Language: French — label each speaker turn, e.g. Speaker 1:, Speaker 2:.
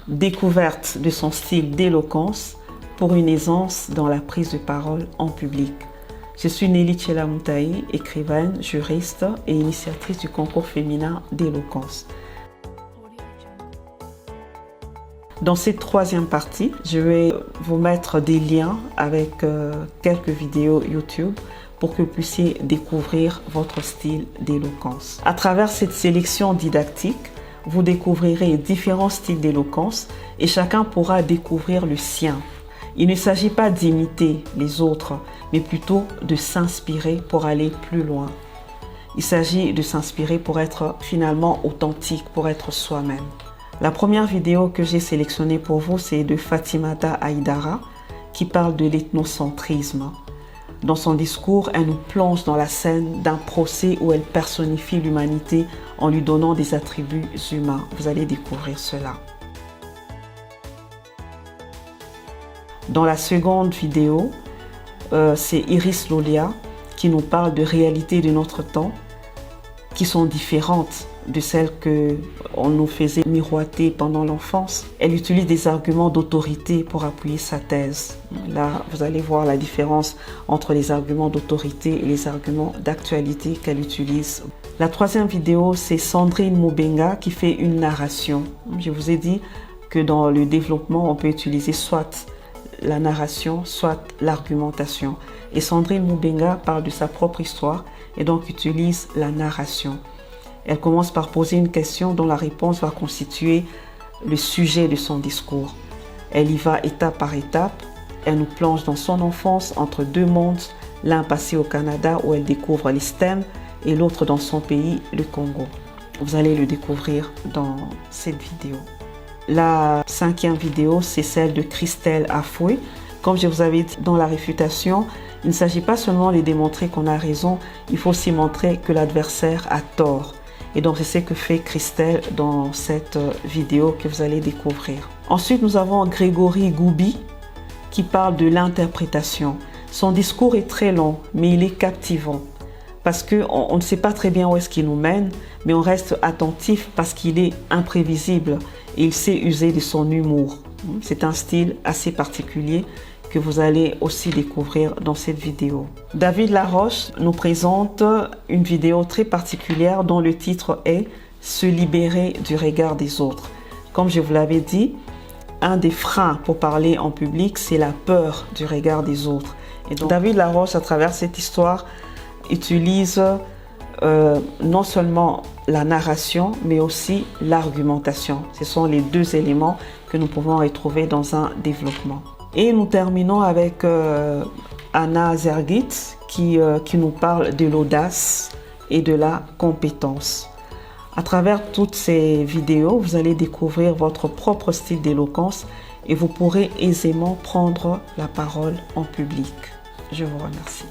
Speaker 1: Découverte de son style d'éloquence pour une aisance dans la prise de parole en public. Je suis Nelly Tchela-Moutaï, écrivaine, juriste et initiatrice du concours féminin d'éloquence. Dans cette troisième partie, je vais vous mettre des liens avec quelques vidéos YouTube pour que vous puissiez découvrir votre style d'éloquence. À travers cette sélection didactique, vous découvrirez différents styles d'éloquence et chacun pourra découvrir le sien. Il ne s'agit pas d'imiter les autres, mais plutôt de s'inspirer pour aller plus loin. Il s'agit de s'inspirer pour être finalement authentique, pour être soi-même. La première vidéo que j'ai sélectionnée pour vous, c'est de Fatimata Aïdara, qui parle de l'ethnocentrisme. Dans son discours, elle nous plonge dans la scène d'un procès où elle personnifie l'humanité en lui donnant des attributs humains. Vous allez découvrir cela. Dans la seconde vidéo, c'est Iris Lolia qui nous parle de réalités de notre temps qui sont différentes de celles qu'on nous faisait miroiter pendant l'enfance. Elle utilise des arguments d'autorité pour appuyer sa thèse. Là, vous allez voir la différence entre les arguments d'autorité et les arguments d'actualité qu'elle utilise. La troisième vidéo, c'est Sandrine Moubenga qui fait une narration. Je vous ai dit que dans le développement, on peut utiliser soit la narration, soit l'argumentation. Et Sandrine Moubenga parle de sa propre histoire et donc utilise la narration. Elle commence par poser une question dont la réponse va constituer le sujet de son discours. Elle y va étape par étape. Elle nous plonge dans son enfance entre deux mondes, l'un passé au Canada où elle découvre les STEM et l'autre dans son pays, le Congo. Vous allez le découvrir dans cette vidéo. La cinquième vidéo, c'est celle de Christelle Afoué. Comme je vous avais dit dans la réfutation, il ne s'agit pas seulement de démontrer qu'on a raison, il faut aussi montrer que l'adversaire a tort. Et donc, c'est ce que fait Christelle dans cette vidéo que vous allez découvrir. Ensuite, nous avons Grégory Goubi qui parle de l'interprétation. Son discours est très long, mais il est captivant parce qu'on ne sait pas très bien où est-ce qu'il nous mène, mais on reste attentif parce qu'il est imprévisible et il sait user de son humour. C'est un style assez particulier que vous allez aussi découvrir dans cette vidéo. David Laroche nous présente une vidéo très particulière dont le titre est « Se libérer du regard des autres ». Comme je vous l'avais dit, un des freins pour parler en public, c'est la peur du regard des autres. Et donc, David Laroche, à travers cette histoire, utilise non seulement la narration, mais aussi l'argumentation. Ce sont les deux éléments que nous pouvons retrouver dans un développement. Et nous terminons avec Anna Zergit qui nous parle de l'audace et de la compétence. À travers toutes ces vidéos, vous allez découvrir votre propre style d'éloquence et vous pourrez aisément prendre la parole en public. Je vous remercie.